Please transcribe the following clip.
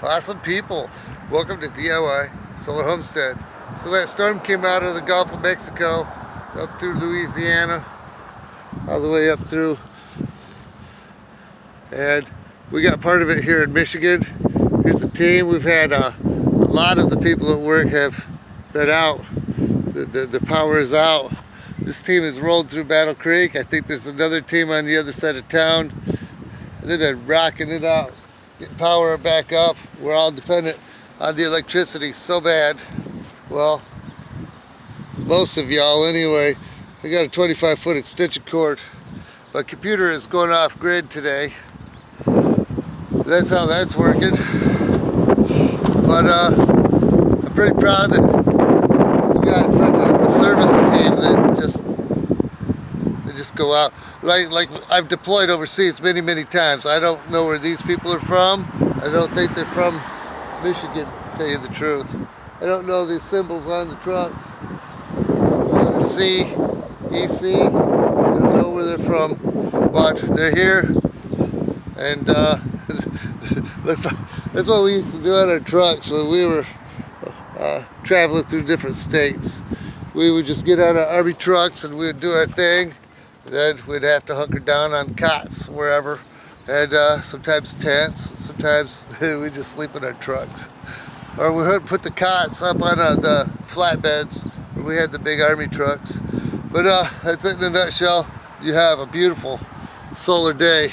Awesome people, welcome to DIY Solar Homestead. So that storm came out of the Gulf of Mexico. It's up through Louisiana, all the way up through, and we got part of it here in Michigan. Here's the team. We've had a lot of the people at work have been out. The power is out. This team has rolled through Battle Creek. I think there's another team on the other side of town. They've been rocking it out, getting power back up. We're all dependent on the electricity so bad. Well, most of y'all anyway. I got a 25-foot extension cord. My computer is going off grid today. That's how that's working. But I'm pretty proud that we got such a service team that just go out. Like I've deployed overseas many times. I don't know where these people are from. I don't think they're from Michigan, to tell you the truth. I don't know these symbols on the trucks. Letter C, EC. I don't know where they're from, but they're here, and that's what we used to do on our trucks when we were traveling through different states. We would just get on our army trucks and we would do our thing. Then we'd have to hunker down on cots wherever, and sometimes tents, sometimes we just sleep in our trucks. Or we would put the cots up on the flatbeds where we had the big army trucks. But that's it in a nutshell. You have a beautiful solar day.